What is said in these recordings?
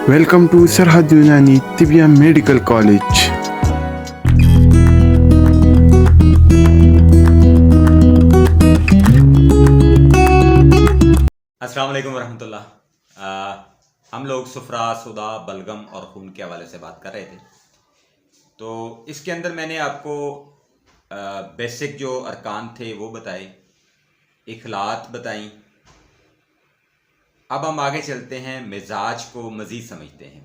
Welcome to Sarhad Unani Tibia Medical College. अस्सलाम वालेकुम वरहमतुल्लाह। हम लोग सुफरा सुदा बलगम और खून के हवाले से बात कर रहे थे। तो इसके अंदर मैंने आपको बेसिक जो अरकान थे वो बताए, इखलात बताई। अब हम आगे चलते हैं, मिजाज को मज़ीद समझते हैं।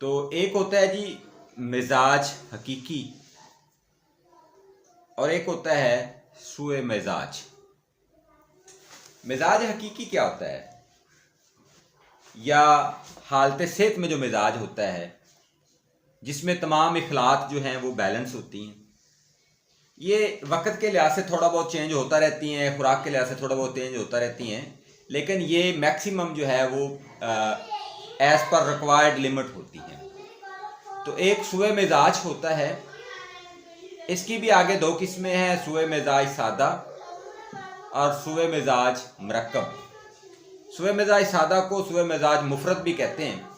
तो एक होता है जी मिजाज हकीकी और एक होता है सुए मिजाज। मिजाज हकीकी क्या होता है, या हालत सेहत में जो मिजाज होता है जिसमें तमाम इखलात जो हैं वो बैलेंस होती हैं। ये वक्त के लिहाज से थोड़ा बहुत चेंज होता रहती हैं, खुराक के लिहाज से थोड़ा बहुत चेंज होता रहती हैं, लेकिन ये मैक्सिमम जो है वो एज़ पर रिक्वायर्ड लिमिट होती है। तो एक सुए मिजाज होता है, इसकी भी आगे दो किस्में हैं, सुए मिजाज सादा और सुए मिजाज मरकब। सुए मिजाज सादा को सुए मिजाज मुफरत भी कहते हैं।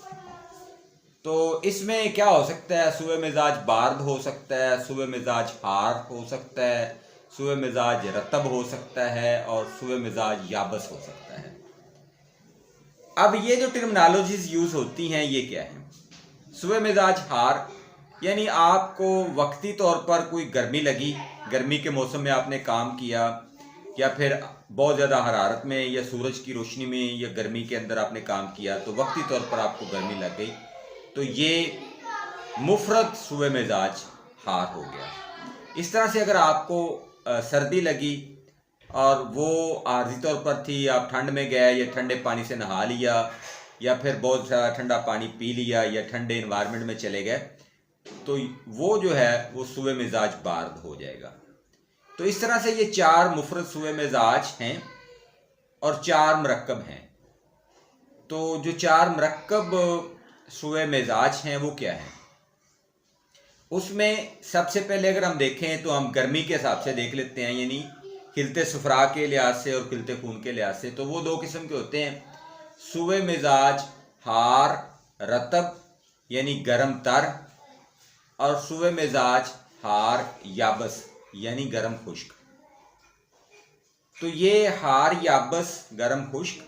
तो इसमें क्या हो सकता है, सुए मिजाज बार्द हो सकता है, सुए मिजाज हार हो सकता है, सुए मिजाज रतब हो सकता है और सुए मिजाज याबस हो सकता है। अब ये जो टर्मिनोलॉजीज यूज होती हैं ये क्या है। सुए मिजाज हार यानी आपको वक्ती तौर पर कोई गर्मी लगी, गर्मी के मौसम में आपने काम किया, या फिर बहुत ज़्यादा हरारत में या सूरज की रोशनी में या गर्मी के अंदर आपने काम किया तो वक्ती तौर पर आपको गर्मी लग गई, तो ये मुफरत सुए मिजाज हार हो गया। इस तरह से अगर आपको सर्दी लगी और वो आर्जी तौर पर थी, आप ठंड में गए या ठंडे पानी से नहा लिया या फिर बहुत सारा ठंडा पानी पी लिया या ठंडे इन्वायरमेंट में चले गए, तो वो जो है वो सुए मिजाज बार्द हो जाएगा। तो इस तरह से ये चार मुफरत सुए मिजाज हैं और चार मरकब हैं। तो जो चार मरकब सुए मिजाज हैं वो क्या है, उसमें सबसे पहले अगर हम देखें तो हम गर्मी के हिसाब से देख लेते हैं, यानी खिलते सफरा के लिहाज से और खिलते खून के लिहाज से। तो वो दो किस्म के होते हैं, सुए मिजाज हार रतब यानी गर्म तर, और सुए मिजाज हार याबस यानी गर्म खुश्क। तो ये हार याबस गर्म खुश्क,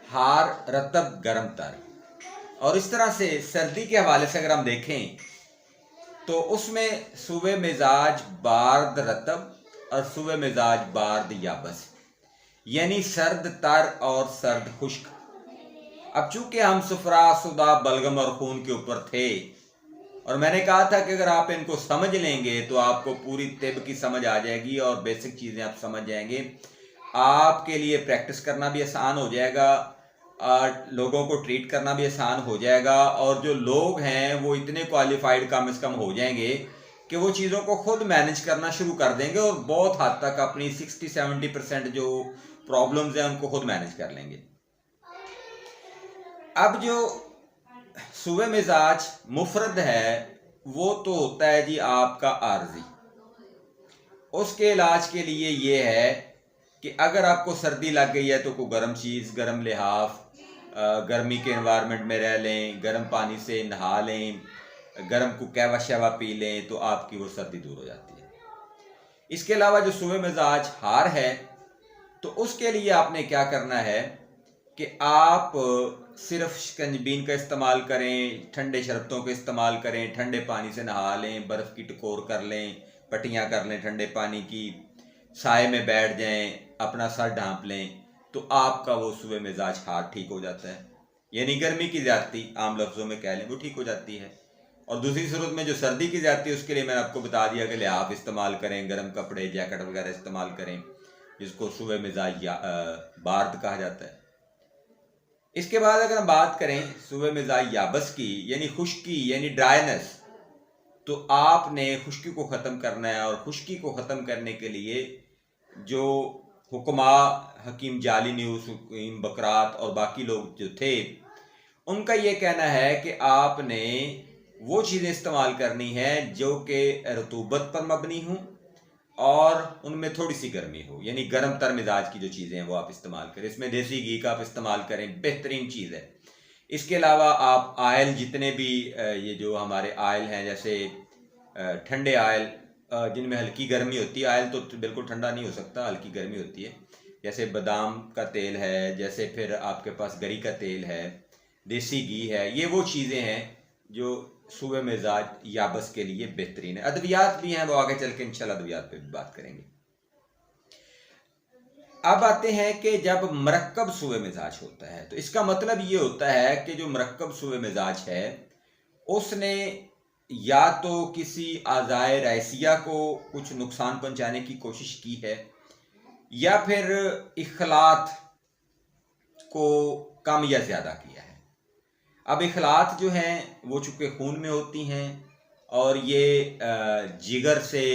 हार रतब गर्म तर। और इस तरह से सर्दी के हवाले से अगर हम देखें तो उसमें सुबह मिजाज बार्द रतब और सुबह मिजाज बार्द याबस यानी सर्द तर और सर्द खुश्क। अब चूंकि हम सुफरा सुदा बलगम और खून के ऊपर थे और मैंने कहा था कि अगर आप इनको समझ लेंगे तो आपको पूरी तिब की समझ आ जाएगी और बेसिक चीज़ें आप समझ जाएंगे, आपके लिए प्रैक्टिस करना भी आसान हो जाएगा, लोगों को ट्रीट करना भी आसान हो जाएगा, और जो लोग हैं वो इतने क्वालिफाइड कम से कम हो जाएंगे कि वो चीज़ों को खुद मैनेज करना शुरू कर देंगे और बहुत हद तक अपनी 60-70% जो प्रॉब्लम्स हैं उनको खुद मैनेज कर लेंगे। अब जो सुए मिजाज मुफरद है वो तो होता है जी आपका आर्जी। उसके इलाज के लिए ये है कि अगर आपको सर्दी लग गई है तो कोई गर्म चीज़, गर्म लिहाफ, गर्मी के एनवायरनमेंट में रह लें, गर्म पानी से नहा लें, गर्म को कहवा शहवा पी लें, तो आपकी वो सर्दी दूर हो जाती है। इसके अलावा जो सुए मिजाज हार है तो उसके लिए आपने क्या करना है कि आप सिर्फ शिकंजबीन का इस्तेमाल करें, ठंडे शरबतों का इस्तेमाल करें, ठंडे पानी से नहा लें, बर्फ़ की टकोर कर लें, पट्टियाँ कर लें ठंडे पानी की, साए में बैठ जाएं, अपना सर ढांप लें, तो आपका वो सुबह मिजाज हार ठीक हो जाता है। यानी गर्मी की ज़्यादती आम लफ्ज़ों में कह लें वो ठीक हो जाती है। और दूसरी सूरत में जो सर्दी की ज़्यादती है उसके लिए मैंने आपको बता दिया कि लिहाफ इस्तेमाल करें, गर्म कपड़े जैकेट वगैरह इस्तेमाल करें, जिसको सुबह मिजाज बार्द कहा जाता है। इसके बाद अगर हम बात करें सुबह मिजाज याबस की यानी खुश्की यानी ड्राइनेस, तो आपने खुश्की को ख़त्म करना है। और खुश्की को ख़त्म करने के लिए जो हुक्मा हकीम जाली न्यूज़, हकीम बकरात और बाकी लोग जो थे उनका ये कहना है कि आपने वो चीज़ें इस्तेमाल करनी है जो कि रतूबत पर मबनी हों और उनमें थोड़ी सी गर्मी हो, यानी गर्म तर मिजाज की जो चीज़ें हैं वो आप इस्तेमाल करें। इसमें देसी घी का आप इस्तेमाल करें, बेहतरीन चीज़ है। इसके अलावा आप आयल जितने भी ये जो हमारे आयल हैं, जैसे ठंडे आयल जिनमें हल्की गर्मी होती है, आयल तो बिल्कुल ठंडा नहीं हो सकता, हल्की गर्मी होती है, जैसे बादाम का तेल है, जैसे फिर आपके पास गरी का तेल है, देसी घी है, ये वो चीज़ें हैं जो सूबे मिजाज याबस के लिए बेहतरीन है। अद्वियात भी हैं, वो आगे चल के इंशाल्लाह अद्वियात पे भी बात करेंगे। अब आते हैं कि जब मरक्कब सूबे मिजाज होता है तो इसका मतलब ये होता है कि जो मरक्कब सूबे मिजाज है उसने या तो किसी आज़ाए रैसिया को कुछ नुकसान पहुंचाने की कोशिश की है, या फिर इखलात को कम या ज़्यादा किया है। अब इखलात जो हैं वो चूँकि खून में होती हैं और ये जिगर से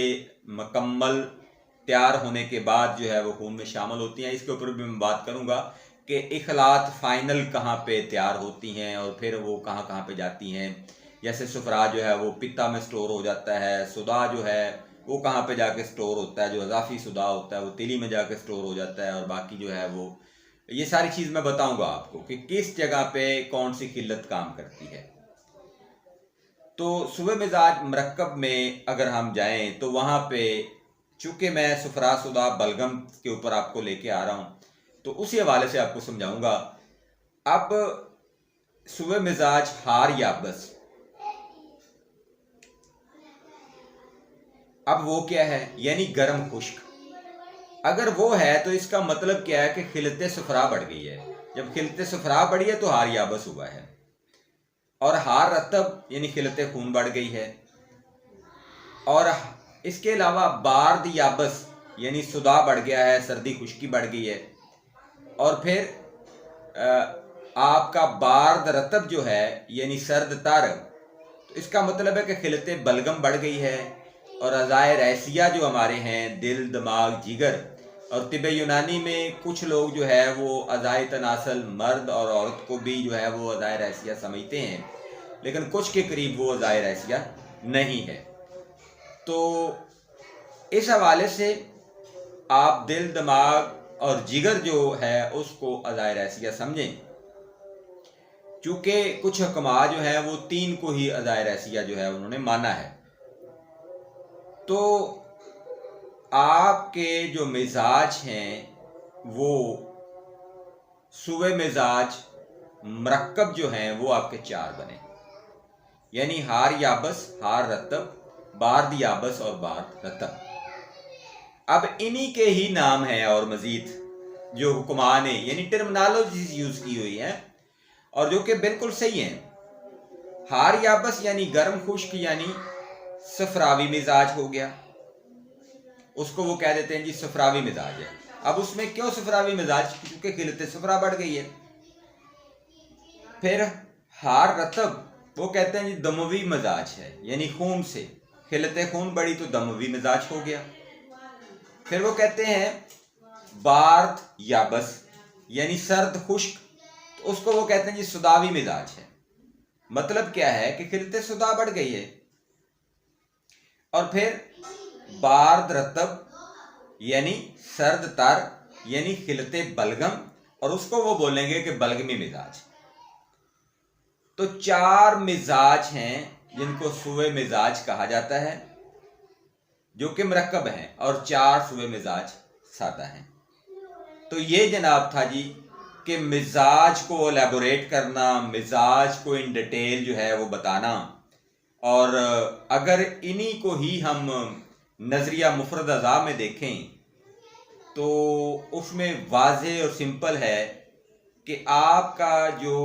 मुकम्मल तैयार होने के बाद जो है वो खून में शामिल होती हैं। इसके ऊपर भी मैं बात करूँगा कि इखलात फ़ाइनल कहाँ पे तैयार होती हैं और फिर वो कहाँ कहाँ पे जाती हैं। जैसे सुफरा जो है वो पित्ता में स्टोर हो जाता है, सुदा जो है वो कहाँ पे जाके स्टोर होता है, जो अज़ाफ़ी सुदा होता है वो तिली में जाके स्टोर हो जाता है, और बाकी जो है वो ये सारी चीज़ मैं बताऊंगा आपको कि किस जगह पे कौन सी किल्लत काम करती है। तो सूबे मिजाज मरक्कब में अगर हम जाएं तो वहाँ पे चूँकि मैं सुफरा सुदा बलगम के ऊपर आपको लेके आ रहा हूँ तो उसी हवाले से आपको समझाऊंगा। अब सूबे मिजाज हार याबस, अब वो क्या है, यानी गर्म खुश्क। अगर वो है तो इसका मतलब क्या है कि खिलते सफरा बढ़ गई है। जब खिलते सफरा बढ़ी है तो हार याबस हुआ है, और हार रतब यानी खिलते खून बढ़ गई है। और इसके अलावा बार्द याबस यानी सुदा बढ़ गया है, सर्दी खुश्की बढ़ गई है। और फिर आपका बार्द रतब जो है यानी सर्द तर, तो इसका मतलब है कि खिलते बलगम बढ़ गई है। और अज़ाए रैसिया जो हमारे हैं, दिल दिमाग जिगर, और तिब यूनानी में कुछ लोग जो है वो अज़ाए तनासल मर्द और औरत को भी जो है वो अज़ाए रैसिया समझते हैं, लेकिन कुछ के करीब वो अज़ाए रैसिया नहीं है। तो इस हवाले से आप दिल दिमाग और जिगर जो है उसको अज़ाए रैसिया समझें, चूँकि कुछ हुक्मा जो है वो 3 को ही अज़ाए रैसिया जो है उन्होंने माना है। तो आपके जो मिजाज हैं वो सूबे मिजाज मरक्कब जो हैं वो आपके 4 बने, यानी हार याबस, हार रतब, बार्द याबस और बार्द रतब। अब इन्हीं के ही नाम हैं और मजीद जो हुक्मा ने यानी टर्मिनोलॉजीज यूज की हुई हैं और जो कि बिल्कुल सही हैं। हार याबस यानी गर्म खुश्क यानी सफरावी मिजाज हो गया, उसको वो कह देते हैं जी सफरावी मिजाज है। अब उसमें क्यों सफरावी मिजाज, क्योंकि खिलते सफरा बढ़ गई है। फिर हार रतब वो कहते हैं जी दमवी मिजाज है, यानी खून से खिलते खून बढ़ी तो दमवी मिजाज हो गया। फिर वो कहते हैं बार्द याबस यानी सर्द खुश्क, तो उसको वो कहते हैं जी सुदावी मिजाज है। मतलब क्या है कि खिलते सुदा बढ़ गई है। और फिर बार्द रतब यानी सर्द तर यानी खिलते बलगम, और उसको वो बोलेंगे कि बलगमी मिजाज। तो 4 मिजाज हैं जिनको सूबे मिजाज कहा जाता है, जो कि मरक्कब हैं, और 4 सूबे मिजाज सादा हैं। तो ये जनाब था जी कि मिजाज को एलेबोरेट करना, मिजाज को इन डिटेल जो है वो बताना। और अगर इन्हीं को ही हम नज़रिया मुफरद अज़ा में देखें तो उसमें वाज़े और सिंपल है कि आपका जो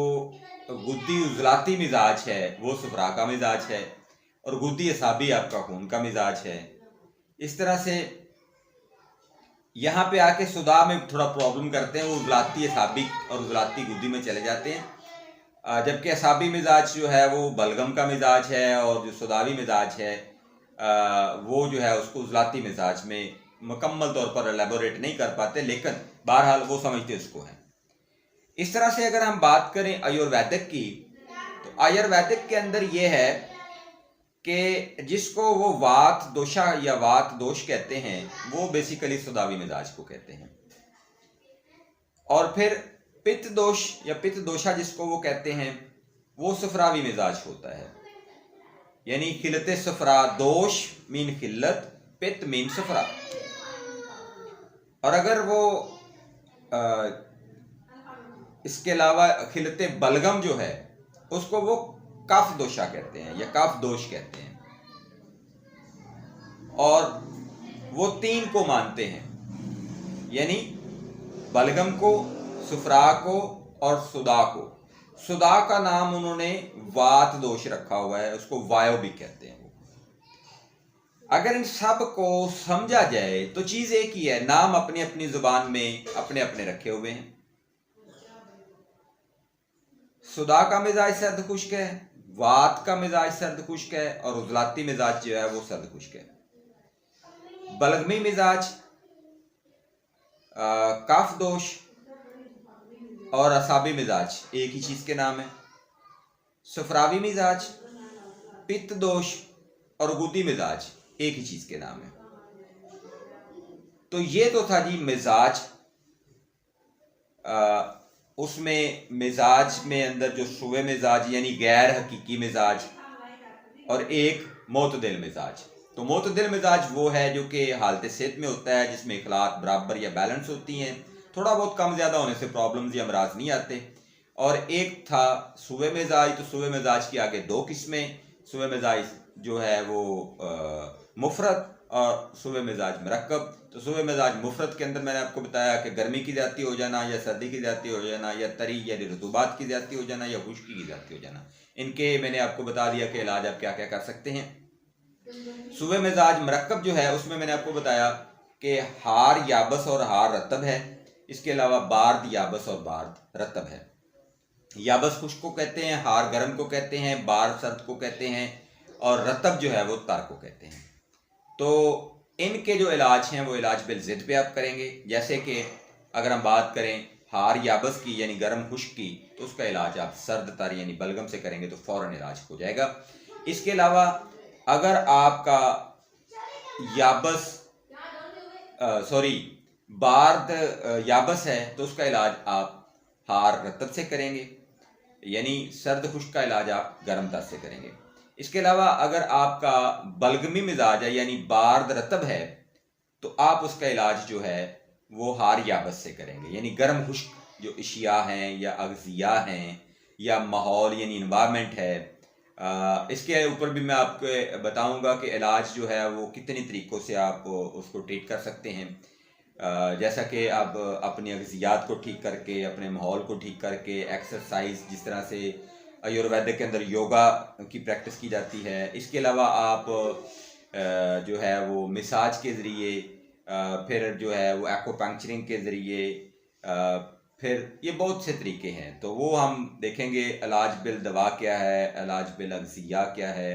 गुद्दी उजलाती मिजाज है वो सफरा का मिजाज है, और गुद्दी असाबी आपका खून का मिजाज है। इस तरह से यहाँ पे आके सुदा में थोड़ा प्रॉब्लम करते हैं, वो उजलाती असाबी और उजलाती गुद्दी में चले जाते हैं, जबकि असाबी मिजाज जो है वो बलगम का मिजाज है, और जो सुदावी मिजाज है वो जो है उसको उजलाती मिजाज में मुकम्मल तौर पर एलेबोरेट नहीं कर पाते, लेकिन बहरहाल वो समझते उसको हैं। इस तरह से अगर हम बात करें आयुर्वेदिक की, तो आयुर्वेदिक के अंदर ये है कि जिसको वो वात दोषा या वात दोष कहते हैं वो बेसिकली सुदावी मिजाज को कहते हैं। और फिर पित्त दोष या पित्त दोषा जिसको वो कहते हैं, वो सफरावी मिजाज होता है। यानी खिलते सफरा, दोष मीन खिल्लत, पित्त मीन सफरा। और अगर वो इसके अलावा खिलते बलगम जो है उसको वो कफ दोषा कहते हैं या कफ दोष कहते हैं। और वो 3 को मानते हैं, यानी बलगम को, सुफरा को और सुदा को। सुदा का नाम उन्होंने वात दोष रखा हुआ है, उसको वायु भी कहते हैं। अगर इन सब को समझा जाए तो चीज एक ही है, नाम अपनी अपनी जुबान में अपने अपने रखे हुए हैं। सुदा का मिजाज सर्द खुश्क है, वात का मिजाज सर्द खुश्क है और उजलाती मिजाज जो है वो सर्द खुश्क है। बलगमी मिजाज, कफ दोष और असाबी मिजाज एक ही चीज के नाम है। सफरावी मिजाज, पित्त दोष और गुदी मिजाज एक ही चीज के नाम है। तो ये तो था जी मिजाज। उसमें मिजाज में अंदर जो शुए मिजाज यानी गैर हकीकी मिजाज और एक मोतदिल मिजाज। तो मोतदिल मिजाज वो है जो कि हालत सेहत में होता है, जिसमें इखलात बराबर या बैलेंस होती हैं, थोड़ा बहुत कम ज़्यादा होने से प्रॉब्लम्स या अमराज नहीं आते। और एक था सुए मिजाज। तो सुए मिजाज की आगे 2 किस्में, सुए मिजाज जो है वो मुफरत और सुए मिजाज मरकब। तो सुए मिजाज मुफरत के अंदर मैंने आपको बताया कि गर्मी की ज़्यादती हो जाना या सर्दी की ज़्यादती हो जाना या तरी यानी रतूबात की ज़्यादती हो जाना या खुश्की की ज़्यादती हो जाना। इनके मैंने आपको बता दिया कि इलाज आप क्या क्या कर सकते हैं। सुबह मिजाज मरकब जो है उसमें मैंने आपको बताया कि हार याबस और हार रतब है। इसके अलावा बार्द याबस और बार्द रतब है। याबस खुश्क को कहते हैं, हार गर्म को कहते हैं, बार्द सर्द को कहते हैं और रतब जो है वो तर को कहते हैं। तो इनके जो इलाज हैं वो इलाज बिल ज़िद पे आप करेंगे। जैसे कि अगर हम बात करें हार याबस की यानी गर्म खुश्क की, तो उसका इलाज आप सर्द तर यानी बलगम से करेंगे तो फ़ौरन इलाज हो जाएगा। इसके अलावा अगर आपका याबस बार्द याबस है तो उसका इलाज आप हार रतब से करेंगे, यानी सर्द खुश्क का इलाज आप गर्म तर से करेंगे। इसके अलावा अगर आपका बलगमी मिजाज है यानी बार्द रतब है तो आप उसका इलाज जो है वो हार याबस से करेंगे, यानी गर्म खुश्क जो अशिया हैं या अगजिया हैं या माहौल यानी इन्वायरमेंट है। इसके ऊपर भी मैं आपको बताऊंगा कि इलाज जो है वो कितने तरीक़ों से आप उसको ट्रीट कर सकते हैं। जैसा कि आप अपनी अगजियात को ठीक करके, अपने माहौल को ठीक करके, एक्सरसाइज जिस तरह से आयुर्वेद के अंदर योगा की प्रैक्टिस की जाती है। इसके अलावा आप जो है वो मिसाज के ज़रिए, फिर जो है वो एक्वापंक्चरिंग के ज़रिए, फिर ये बहुत से तरीके हैं। तो वो हम देखेंगे इलाज बिल दवा क्या है, इलाज बिल अगजिया क्या है,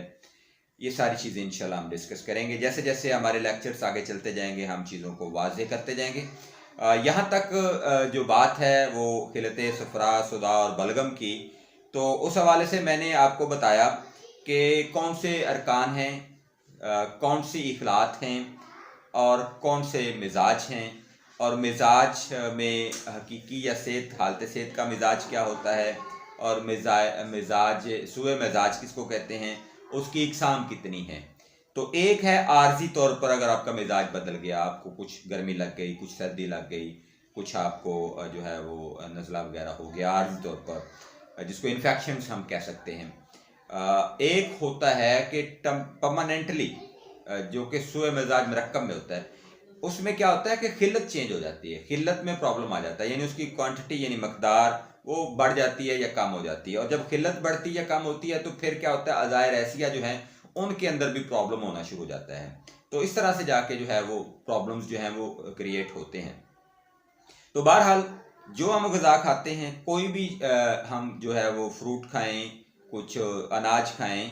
ये सारी चीज़ें इंशाल्लाह हम डिस्कस करेंगे। जैसे जैसे हमारे लेक्चर्स आगे चलते जाएंगे हम चीज़ों को वाज़ेह करते जाएंगे। यहाँ तक जो बात है वो खिलते सफरा, सुदा और बलगम की, तो उस हवाले से मैंने आपको बताया कि कौन से अरकान हैं, कौन सी इखलात हैं और कौन से मिजाज हैं, और मिजाज में हकीकी या सेहत हालत सेहत का मिजाज क्या होता है, और मिजाज सुए मिजाज किसको कहते हैं, उसकी इकसाम कितनी है। तो एक है आर्जी तौर पर अगर आपका मिजाज बदल गया, आपको कुछ गर्मी लग गई, कुछ सर्दी लग गई, कुछ आपको जो है वो नज़ला वगैरह हो गया आर्जी तौर पर, जिसको इन्फेक्शंस हम कह सकते हैं। एक होता है कि परमानेंटली जो कि सुए मिजाज मरकब में होता है, उसमें क्या होता है कि खिल्लत चेंज हो जाती है, खिल्लत में प्रॉब्लम आ जाता है, यानी उसकी क्वांटिटी यानी मकदार वो बढ़ जाती है या कम हो जाती है। और जब खिल्लत बढ़ती है या कम होती है तो फिर क्या होता है, अज़ायर ऐसिया जो हैं उनके अंदर भी प्रॉब्लम होना शुरू हो जाता है। तो इस तरह से जाके जो है वो प्रॉब्लम्स जो हैं वो क्रिएट होते हैं। तो बहरहाल जो हम ग़िज़ा खाते हैं, कोई भी हम जो है वो फ्रूट खाएं, कुछ अनाज खाएं,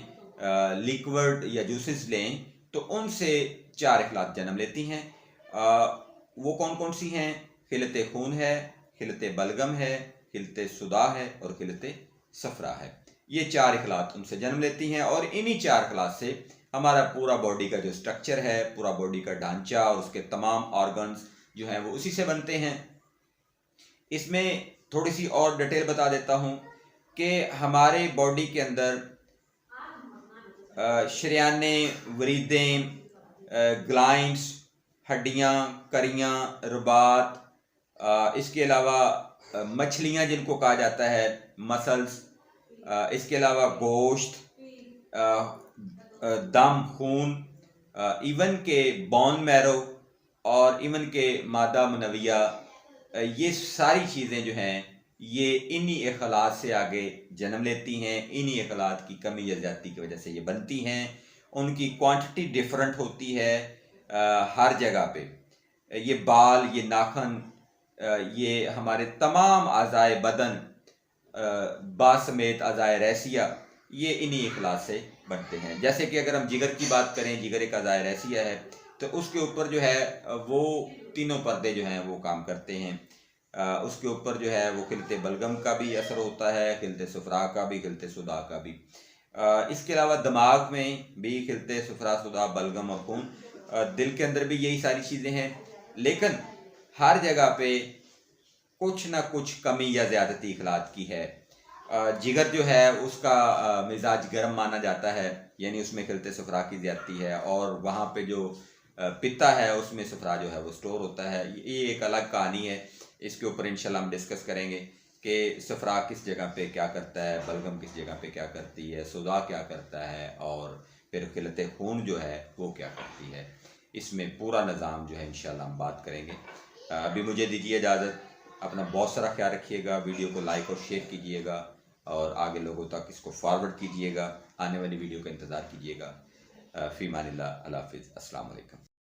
लिक्विड या जूसेस लें, तो उनसे 4 इखलात जन्म लेती हैं। वो कौन कौन सी हैं? खिलते खून है, खिलते बलगम है, खिलते सुदा है और खिलते सफरा है। ये 4 इखलात उनसे जन्म लेती हैं और इन्हीं 4 इखलात से हमारा पूरा बॉडी का जो स्ट्रक्चर है, पूरा बॉडी का ढांचा और उसके तमाम ऑर्गन्स जो हैं वो उसी से बनते हैं। इसमें थोड़ी सी और डिटेल बता देता हूँ कि हमारे बॉडी के अंदर शरियाने, वरीदें, ग्लाइंड्स, हड्डियाँ, करियाँ, रुबात, इसके अलावा मछलियाँ जिनको कहा जाता है, मसल्स, इसके अलावा गोश्त, दम, खून, इवन के बोन मैरो और इवन के मादा मुनविया, ये सारी चीज़ें जो हैं ये इन्हीं अखलात से आगे जन्म लेती हैं। इन्हीं अखलात की कमी या ज़्यादती की वजह से ये बनती हैं। उनकी क्वांटिटी डिफरेंट होती है हर जगह पे। ये बाल, ये नाखन, ये हमारे तमाम अज़ाए बदन बासमेत अज़ाए रैसिया, ये इन्हीं अखलात से बनते हैं। जैसे कि अगर हम जिगर की बात करें, जिगर एक अज़ाए रैसिया है, तो उसके ऊपर जो है वो तीनों पर्दे जो हैं वो काम करते हैं। उसके ऊपर जो है वो खिलते बलगम का भी असर होता है, खिलते सुफरा का भी, खिलते सुदा का भी। इसके अलावा दिमाग में भी खिलते सुफरा, सुदा, बलगम और खून। दिल के अंदर भी यही सारी चीज़ें हैं, लेकिन हर जगह पे कुछ ना कुछ कमी या ज़्यादती इखलात की है। जिगर जो है उसका मिजाज गर्म माना जाता है, यानी उसमें खिलते सुफरा की ज़्यादती है, और वहाँ पे जो पित्ता है उसमें सुफरा जो है वो स्टोर होता है। ये एक अलग कहानी है, इसके ऊपर इंशाल्लाह हम डिस्कस करेंगे कि सफ़रा किस जगह पे क्या करता है, बलगम किस जगह पे क्या करती है, सुदा क्या करता है, और फिर खिलते खून जो है वो क्या करती है। इसमें पूरा निज़ाम जो है इंशाल्लाह हम बात करेंगे। अभी मुझे दीजिए इजाज़त। अपना बहुत सारा ख्याल रखिएगा, वीडियो को लाइक और शेयर कीजिएगा और आगे लोगों तक इसको फॉरवर्ड कीजिएगा। आने वाली वीडियो का इंतज़ार कीजिएगा। फ़ी मानिल्लाह, अल्लाह हाफ़िज़, अस्सलाम वालेकुम।